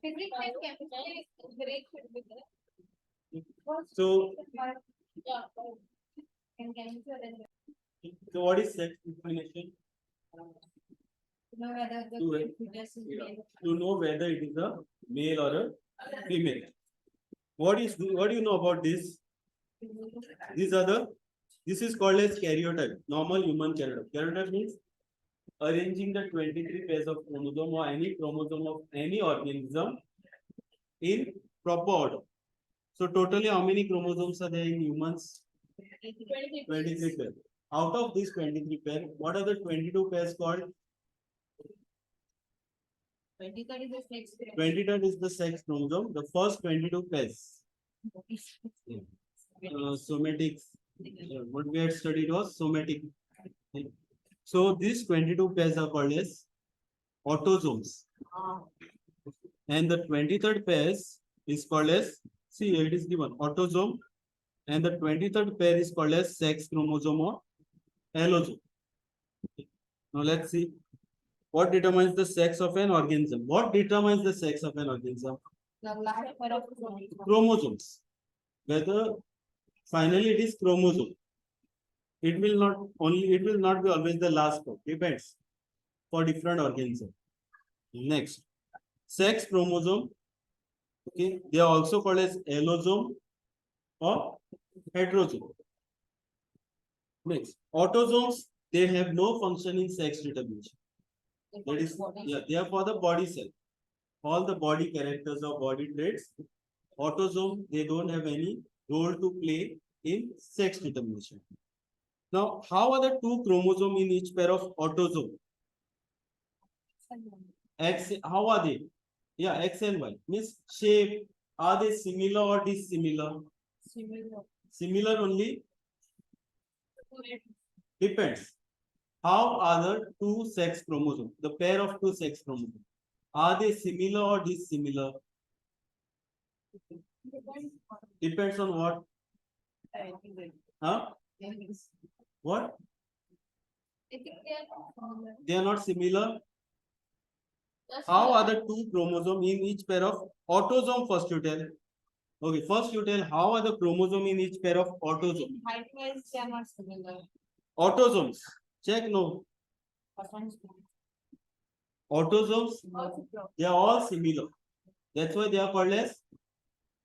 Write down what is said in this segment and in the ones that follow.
Physics and chemistry grade should be there. So, Yeah. And chemistry so what is sex discrimination? to know whether the To, fetus is male. to know whether it is a male or a female. What do you know about this? These are the this is called as karyotype, normal human karyotype. Karyotype means arranging the 23 pairs of chromosome or any chromosome of any organism in proper order. So totally how many chromosomes are there in humans? 23 pairs. Out of these 23 pairs, what are the 22 pairs called? 23rd is the sex. 23rd is the sex chromosome. The first 22 pairs. Somatics. What we had studied was somatic. So these 22 pairs are called as autosomes. And the 23rd pairs is called as, see, it is given autosome. And the 23rd pair is called as sex chromosome or allosome. Now let's see. What determines the sex of an organism? What determines the sex of an organism? The last pair of Chromosomes. Whether finally it is chromosome. It will not be always the last part. Depends for different organisms. Next, sex chromosome. Okay, they are also called as allosome or heterosome. Next, autosomes, they have no function in sex determination. That is, yeah, they are for the body cell. All the body characters or body traits. Autosome, they don't have any role to play in sex determination. Now, how are the two chromosomes in each pair of autosome? X, how are they? Yeah, X and Y. Means shape, are they similar or dissimilar? Similar only? Depends. How are the two sex chromosomes? The pair of two sex chromosomes. Are they similar or dissimilar? Depends on what? Huh? What? They are not similar. How are the two chromosomes in each pair of autosome? First you tell. Okay, first you tell how are the chromosomes in each pair of autosome? Height-wise, they are not similar. Autosomes. Check no. Autosomes, they are all similar. That's why they are called as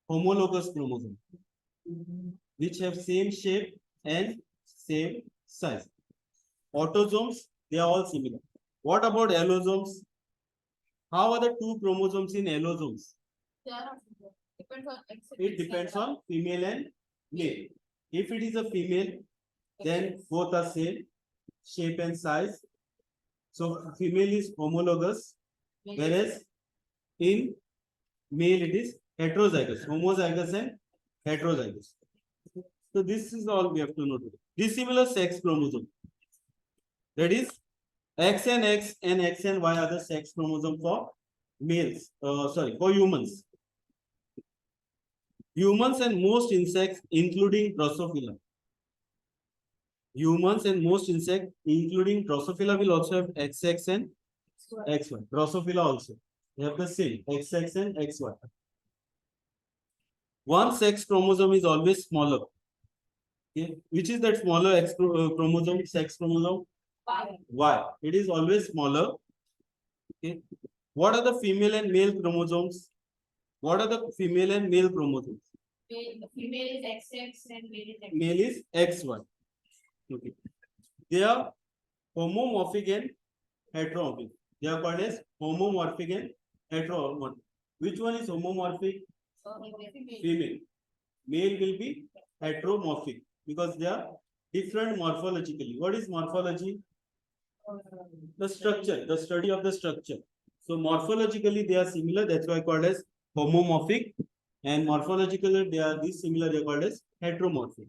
homologous chromosomes, which have same shape and same size. Autosomes, they are all similar. What about allosomes? How are the two chromosomes in allosomes? They are not similar. Depends on X. It depends on female and male. If it is a female, then both are same shape and size. So female is homologous, whereas in male it is heterozygous, homozygous and heterozygous. So this is all we have to know today. Dissimilar sex chromosome. That is X and X and X and Y are the sex chromosome for males. For humans. Humans and most insects, including Drosophila. Humans and most insects, including Drosophila, will also have XX and XY. Drosophila also. They have the same XX and XY. One sex chromosome is always smaller. Okay. Which is that smaller chromosome, sex chromosome? Y. It is always smaller. Okay. What are the female and male chromosomes? What are the female and male chromosomes? Female is XX and male is X. Male is XY. Okay. They are homomorphic and heteromorphic. They are called as homomorphic and heteromorphic. Which one is homomorphic? Female. Male will be heteromorphic because they are different morphologically. What is morphology? The structure, the study of the structure. So morphologically they are similar. That's why called as homomorphic. And morphologically they are dissimilar. They are called as heteromorphic.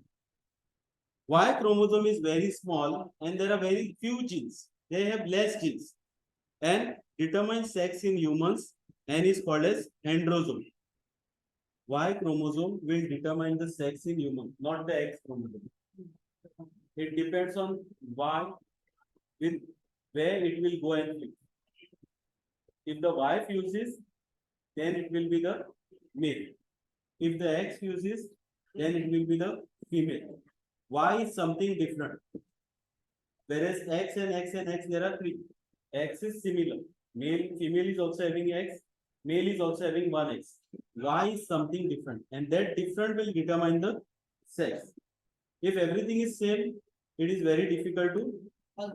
Y chromosome is very small and there are very few genes. They have less genes and determines sex in humans and is called as androsome. Y chromosome will determine the sex in human, not the X chromosome. It depends on Y with where it will go and fit. If the Y fuses, then it will be the male. If the X fuses, then it will be the female. Y is something different. Whereas X and X and X, there are three. X is similar. Male, female is also having X. Male is also having one X. Y is something different, and that different will determine the sex. If everything is same, it is very difficult to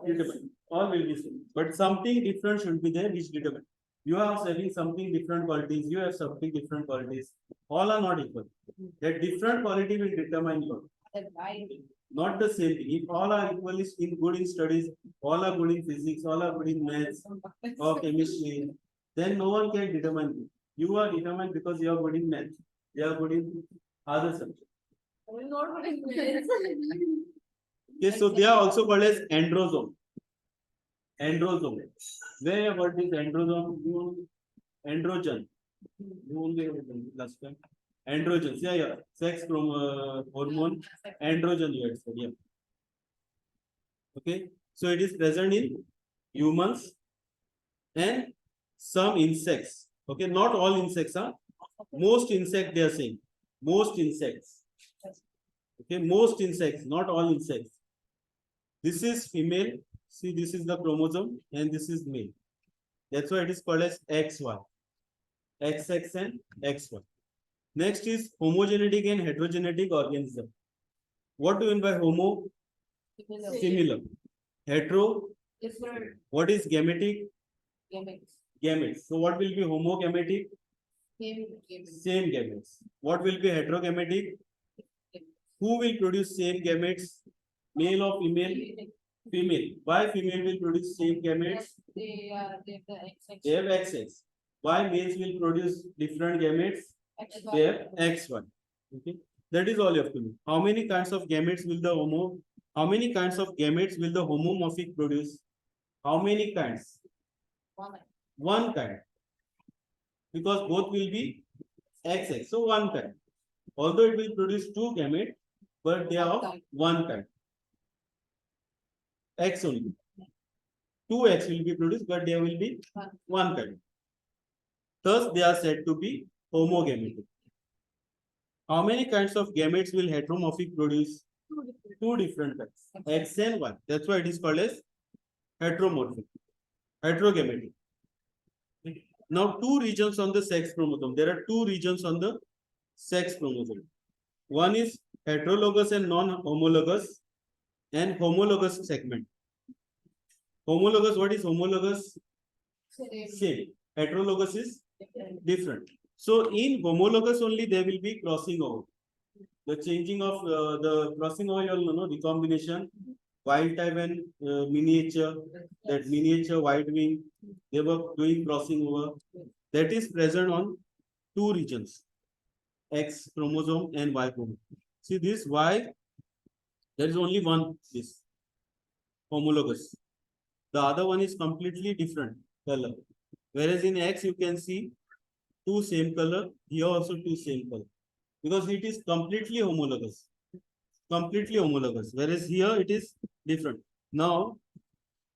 determine. All will be same, but something different should be there which determine. You are having something different qualities. You have something different qualities. All are not equal. That different quality will determine your. Not the same thing. If all are equally good in studies, all are good in physics, all are good in maths or chemistry, then no one can determine you. You are determined because you are good in maths. You are good in other subjects. Okay, so they are also called as androsome. Androsome. Where you have heard this androsome? Androgen. You only heard it last time. Androgens. Yeah. Sex hormone. Androgen you had said, yeah. Okay, so it is present in humans and some insects. Okay, not all insects are. Most insects they are saying. Most insects. Okay, most insects, not all insects. This is female. See, this is the chromosome and this is male. That's why it is called as XY. XX and XY. Next is homogenetic and heterogenetic organism. What do you mean by homo? Similar. Hetero. Different What is gametic? gametes. Gametes. So what will be homogametic? Same gametes. Same gametes. What will be heterogametic? Who will produce same gametes? Male or female? Female. Why female will produce same gametes? They have the XX. They have XX. Why males will produce different gametes? They have XY. Okay. That is all you have to know. How many kinds of gametes will the how many kinds of gametes will the homomorphic produce? How many kinds? One. One kind. Because both will be XX. So one kind. Although it will produce two gametes, but they are of one kind. X only. Two X will be produced, but there will be one kind. Thus, they are said to be homogametic. How many kinds of gametes will heteromorphic produce? Two different kinds. X and Y. That's why it is called as heteromorphic. Heterogametic. Now, two regions on the sex chromosome. There are two regions on the sex chromosome. One is heterologous and non-homologous, and homologous segment. Homologous, what is homologous? Same. Heterologous is different. So in homologous only there will be crossing over. The changing of the crossing over, you all know, recombination, wild type and miniature, that miniature white wing, they were doing crossing over. That is present on two regions, X chromosome and Y chromosome. See this Y, there is only one, this homologous. The other one is completely different color. Whereas in X you can see two same color, here also two same color. Because it is completely homologous. Completely homologous. Whereas here it is different. Now,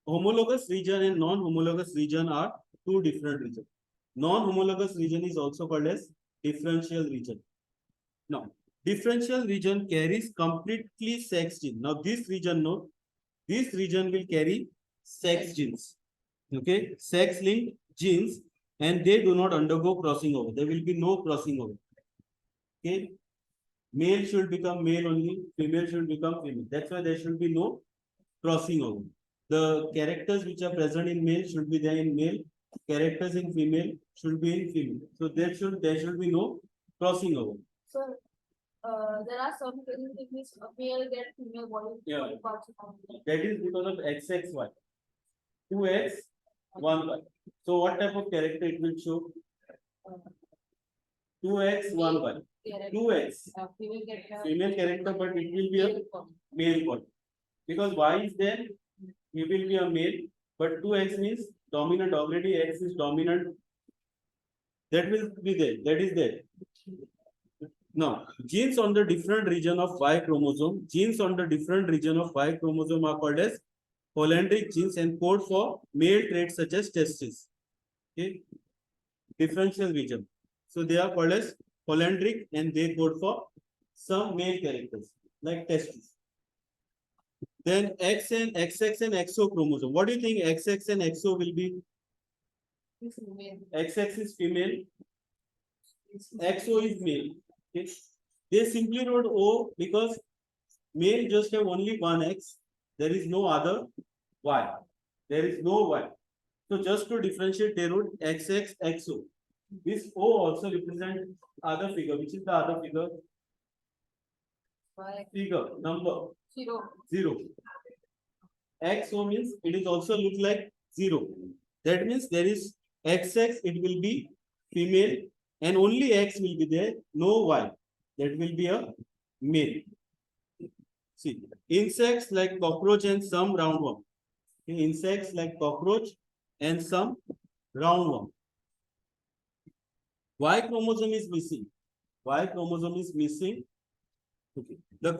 homologous region and non-homologous region are two different regions. Non-homologous region is also called as differential region. Now, differential region carries completely sex gene. Now, this region, no, this region will carry sex genes. Okay, sex linked genes, and they do not undergo crossing over. There will be no crossing over. Okay, male should become male only, female should become female. That's why there should be no crossing over. The characters which are present in male should be there in male. Characters in female should be in female. So there should be no crossing over. So there are some cases in which a male get female body. Yeah. Parts. That is because of XXY. 2X, 1Y. So what type of character it will show? 2X, 1Y. 2X. Female get Female character, but it will be a male body. Because Y is there, he will be a male, but 2X means dominant already, X is dominant. That will be there, that is there. Now, genes on the different region of Y chromosome, genes on the different region of Y chromosome are called as polydendric genes and code for male traits such as testes. Okay. Differential region. So they are called as polyandric and they code for some male characters like testes. Then X and XX and XO chromosome. What do you think XX and XO will be? This is male. XX is female, This is XO is male. Okay. They simply wrote O because male just have only one X. There is no other Y. There is no Y. So just to differentiate, they wrote XX, XO. This O also represents other figure. Which is the other figure? Y. Figure number 0. 0. XO means it is also look like 0. That means there is XX, it will be female and only X will be there, no Y. That will be a male. See, insects like cockroach and some roundworm. Insects like cockroach and some roundworm. Y chromosome is missing. Y chromosome is missing. Okay. The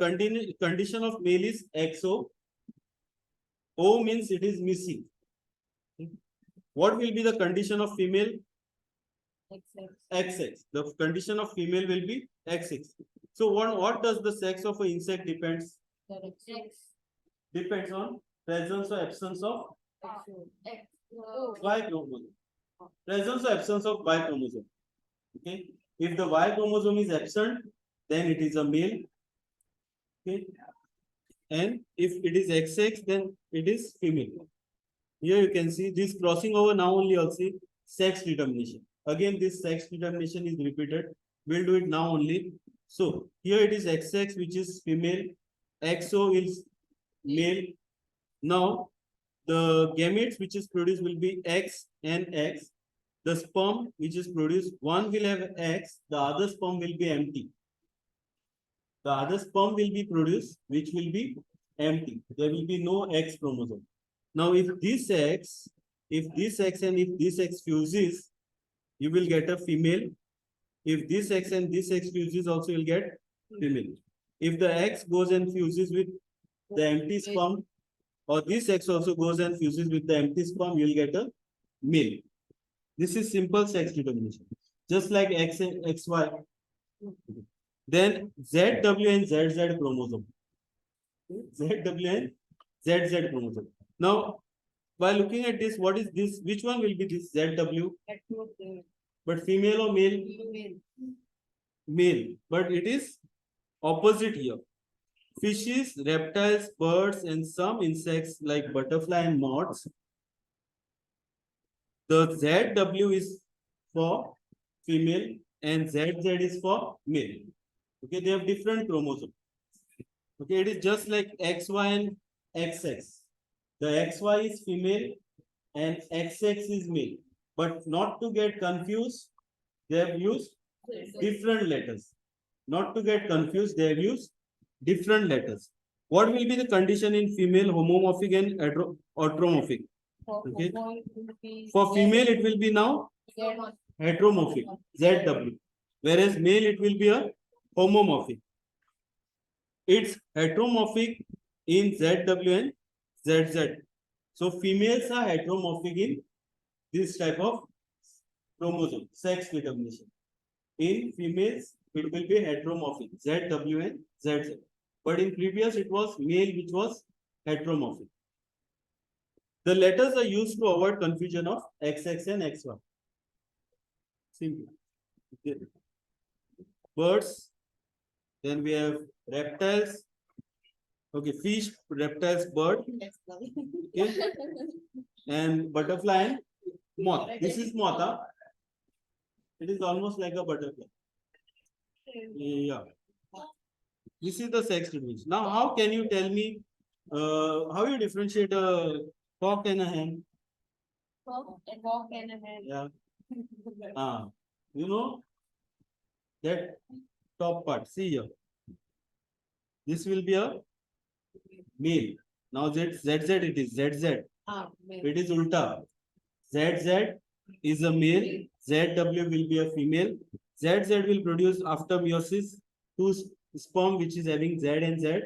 condition of male is XO. O means it is missing. What will be the condition of female? XX. XX. The condition of female will be XX. So what does the sex of an insect depends? That is X. Depends on presence or absence of X. O. Y chromosome. Presence or absence of Y chromosome. Okay. If the Y chromosome is absent, then it is a male. Okay. And if it is XX, then it is female. Here you can see this crossing over now only also sex determination. Again, this sex determination is repeated. We'll do it now only. So here it is XX, which is female, XO is male. Now the gametes which is produced will be X and X. The sperm which is produced, one will have X, the other sperm will be empty. The other sperm will be produced, which will be empty. There will be no X chromosome. Now, if this X and if this X fuses, you will get a female. If this X and this X fuses, also you'll get female. If the X goes and fuses with the empty sperm, or this X also goes and fuses with the empty sperm, you'll get a male. This is simple sex determination. Just like X and XY. Then ZW and ZZ chromosome. ZW and ZZ chromosome. Now, by looking at this, what is this? Which one will be this ZW? But female or male? Male. But it is opposite here. Fishes, reptiles, birds, and some insects like butterfly and moths. The ZW is for female and ZZ is for male. Okay, they have different chromosomes. Okay, it is just like XY and XX. The XY is female and XX is male. But not to get confused, they have used different letters. Not to get confused, they have used different letters. What will be the condition in female homomorphic and heteromorphic? Okay. For female, it will be now heteromorphic, ZW. Whereas male, it will be a homomorphic. It's heteromorphic in ZW and ZZ. So females are heteromorphic in this type of chromosome, sex determination. In females, it will be heteromorphic, ZW and ZZ. But in previous, it was male, which was heteromorphic. The letters are used to avoid confusion of XX and XY. Simple. Okay. Birds. Then we have reptiles. Okay, fish, reptiles, bird. Okay. And butterfly and moth. This is moth. Huh? It is almost like a butterfly. Yeah. This is the sex division. Now, how can you tell me how you differentiate a cock and a hen? Cock and a hen. Yeah. You know that top part. See here. This will be a male. Now ZZ it is ZZ. It is ulta. ZZ is a male. ZW will be a female. ZZ will produce after meiosis two sperm which is having Z and Z.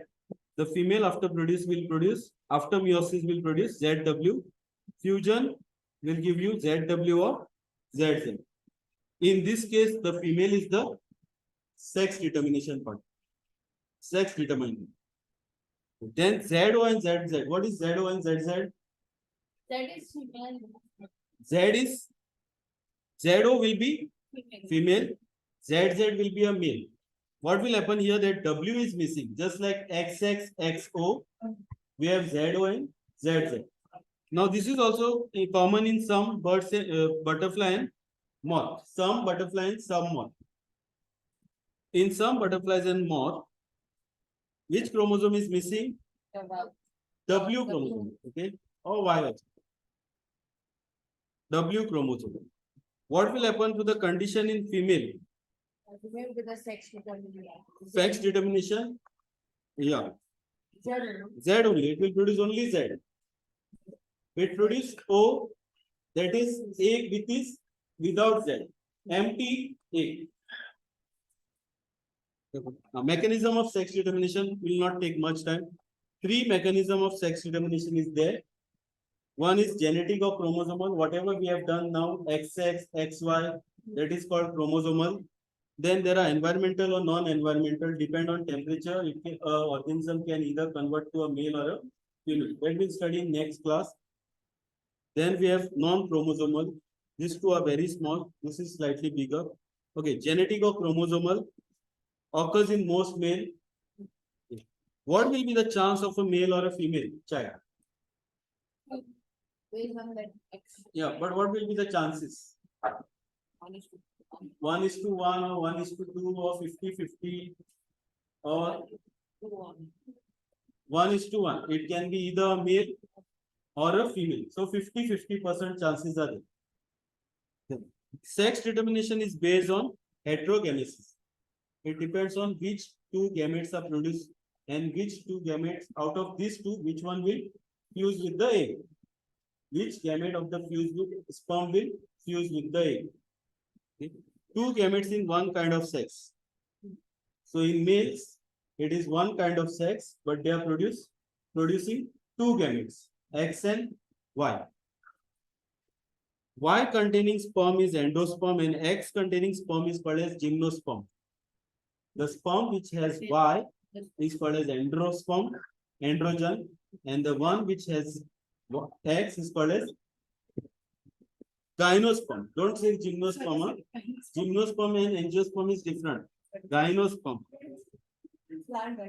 The female after after meiosis will produce ZW. Fusion will give you ZW or ZZ. In this case, the female is the sex determination part. Sex determinant. Then ZO and ZZ. What is ZO and ZZ? That is female. Z is ZO will be Female. female, ZZ will be a male. What will happen here that W is missing, just like XX, XO, we have ZO and ZZ. Now this is also common in some birds, butterfly and moth. Some butterfly and some moth. In some butterflies and moth, which chromosome is missing? W chromosome, okay, or Y also. W chromosome. What will happen to the condition in female? Female with the sex determination. Sex determination? Yeah, Z only. Z only. It will produce only Z. It produce O, that is A with is without Z. Empty A. Now, mechanism of sex determination will not take much time. Three mechanism of sex determination is there. One is genetic or chromosomal. Whatever we have done now, XX, XY, that is called chromosomal. Then there are environmental or non-environmental, depend on temperature. It can, organism can either convert to a male or a female. That will study in next class. Then we have non-chromosomal. These two are very small. This is slightly bigger. Okay, genetic or chromosomal occurs in most male. What will be the chance of a male or a female child? Based on that X. Yeah, but what will be the chances? 1:1 or 1:2 or 50-50 or 1:1. It can be either a male or a female. So 50-50% chances are there. Sex determination is based on heterogenesis. It depends on which two gametes are produced and which two gametes out of these two, which one will fuse with the egg. Which gamete of the fused sperm will fuse with the egg. Okay. Two gametes in one kind of sex. So in males, it is one kind of sex, but they are producing two gametes, X and Y. Y containing sperm is endosperm and X containing sperm is called as gymnosperm. The sperm which has Y is called as androsperm, androgen, and the one which has X is called as gymnosperm. Don't say gymnosperm. Huh? Gymnosperm and angiosperm is different. Gymnosperm.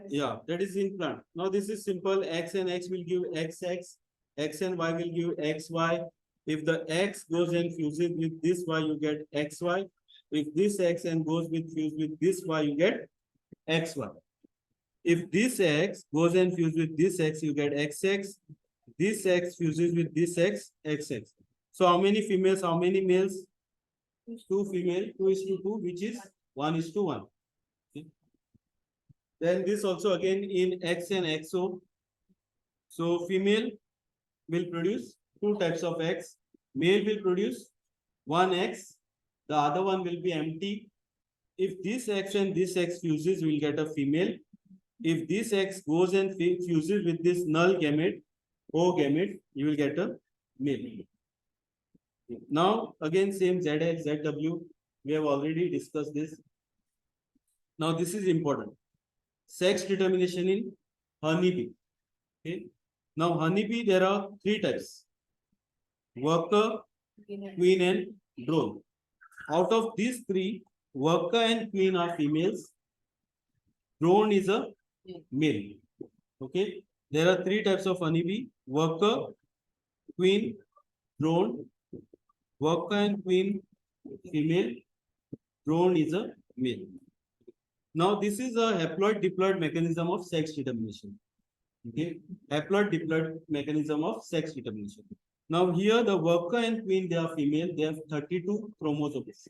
Yeah, that is in plant. Now this is simple. X and X will give XX. X and Y will give XY. If the X goes and fuses with this Y, you get XY. If this X and goes with fuse with this Y, you get XY. If this X goes and fuses with this X, you get XX. This X fuses with this X, XX. So how many females, how many males? 2 female, 2:2, which is 1:1. Okay. Then this also again in X and XO. So female will produce two types of X. Male will produce one X. The other one will be empty. If this X and this X fuses, we will get a female. If this X goes and fuses with this null gamete, O gamete, you will get a male. Now again same ZX, ZW. We have already discussed this. Now this is important. Sex determination in honeybee. Okay. Now honeybee, there are three types: worker, queen, and drone. Out of these three, worker and queen are females. Drone is a male. Okay. There are three types of honeybee: worker, queen, drone. Worker and queen female, drone is a male. Now this is a haploid diploid mechanism of sex determination. Okay, haploid diploid mechanism of sex determination. Now here the worker and queen, they are female, they have 32 chromosomes.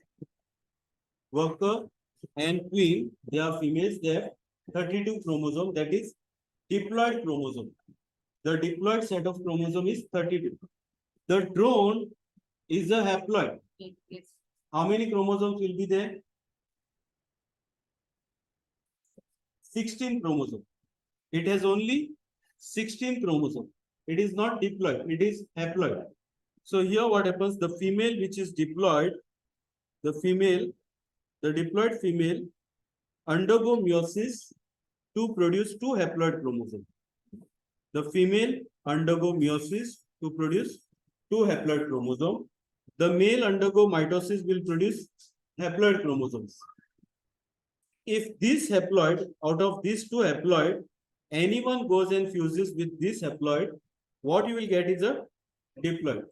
Worker and queen, they are females, they have 32 chromosomes, that is diploid chromosome. The diploid set of chromosome is 32. The drone is a haploid. Yes. How many chromosomes will be there? 16 chromosomes. It has only 16 chromosomes. It is not diploid, it is haploid. So here what happens, the female which is diploid, the diploid female undergo meiosis to produce two haploid chromosomes. The female undergo meiosis to produce two haploid chromosomes. The male undergo mitosis will produce haploid chromosomes. If this haploid, out of these two haploid, anyone goes and fuses with this haploid, what you will get is a diploid.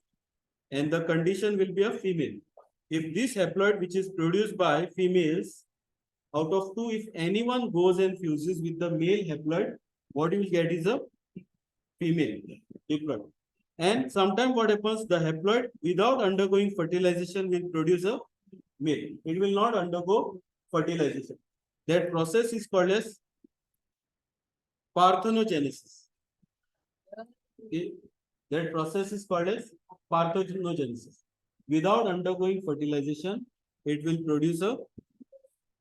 And the condition will be a female. If this haploid which is produced by females, out of two, if anyone goes and fuses with the male haploid, what you will get is a female diploid. And sometimes what happens, the haploid without undergoing fertilization will produce a male. It will not undergo fertilization. That process is called as parthenogenesis. Okay. That process is called as parthenogenesis. Without undergoing fertilization, it will produce a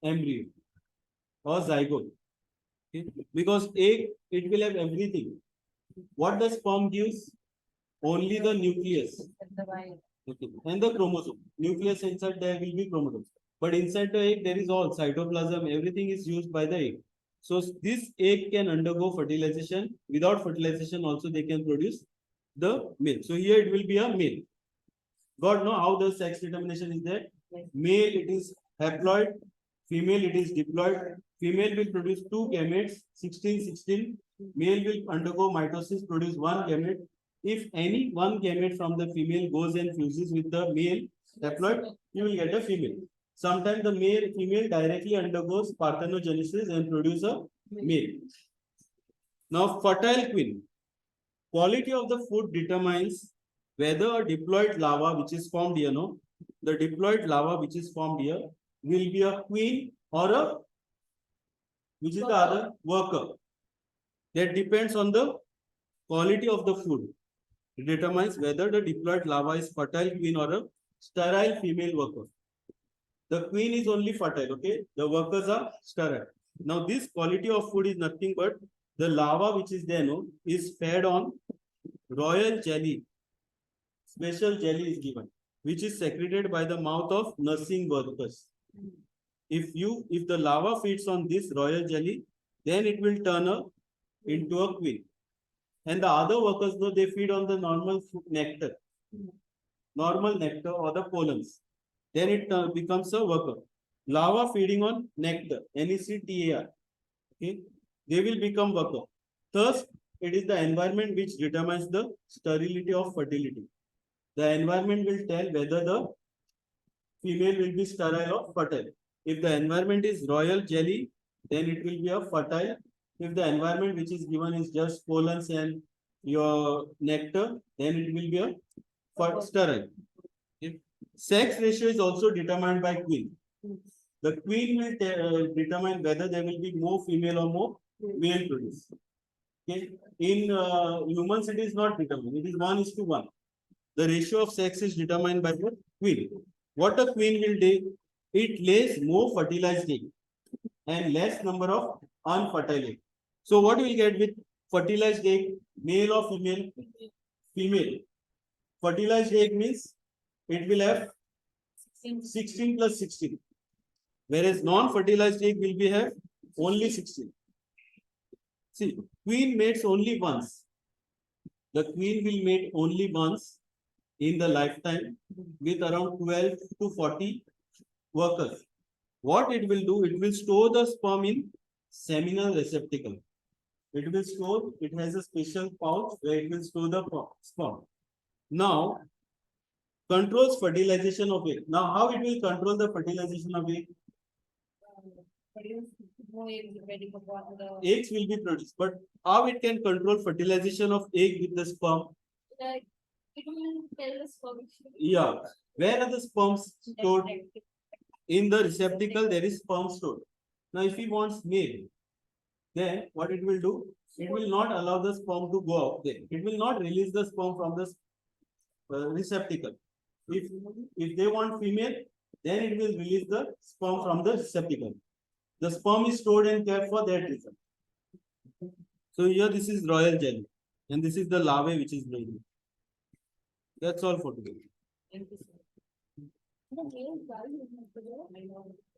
embryo or zygote. Okay. Because egg, it will have everything. What the sperm gives? Only the nucleus. Okay. And the chromosome. Nucleus inside there will be chromosomes. But inside the egg, there is all cytoplasm, everything is used by the egg. So this egg can undergo fertilization. Without fertilization, also they can produce the male. So here it will be a male. God know how the sex determination is there. Male it is haploid, female it is diploid. Female will produce two gametes, 16-16. Male will undergo mitosis, produce one gamete. If any one gamete from the female goes and fuses with the male haploid, you will get a female. Sometimes the female directly undergoes parthenogenesis and produce a male. Now, fertile queen. Quality of the food determines whether a diploid larva which is formed here, the diploid larva which is formed here will be a queen or a, which is the other, worker. That depends on the quality of the food. It determines whether the diploid larva is fertile queen or a sterile female worker. The queen is only fertile, okay? The workers are sterile. Now, this quality of food is nothing but the larva which is there, is fed on royal jelly. Special jelly is given, which is secreted by the mouth of nursing workers. If the larva feeds on this royal jelly, then it will turn into a queen. And the other workers, though, they feed on the normal nectar or the pollens. Then it becomes a worker. Larva feeding on nectar, NECTAR. Okay, they will become worker. Thus, it is the environment which determines the sterility of fertility. The environment will tell whether the female will be sterile or fertile. If the environment is royal jelly, then it will be a fertile. If the environment which is given is just pollens and your nectar, then it will be a sterile. Sex ratio is also determined by queen. The queen will determine whether there will be more female or more male produced. Okay. In humans, it is not determined. It is 1:1. The ratio of sex is determined by the queen. What a queen will do? It lays more fertilized egg and less number of unfertile egg. So what we get with fertilized egg, male or female? Female. Fertilized egg means it will have 16 plus 16. Whereas non-fertilized egg will be have only 16. See, queen mates only once. The queen will mate only once in the lifetime with around 12 to 40 workers. What it will do, it will store the sperm in seminal receptacle. It has a special pouch where it will store the sperm. Now, controls fertilization of egg. Now, how it will control the fertilization of egg? Eggs will be produced, but how it can control fertilization of egg with the sperm? Like, it will tell the sperm. Yeah. Where are the sperms stored? In the receptacle, there is sperm stored. Now, if he wants male, then what it will do? It will not allow the sperm to go out there. It will not release the sperm from the receptacle. If they want female, then it will release the sperm from the receptacle. The sperm is stored and kept for that reason. So here this is royal jelly, and this is the larvae which is growing. That's all for today. Thank you, sir. The male guy is not there.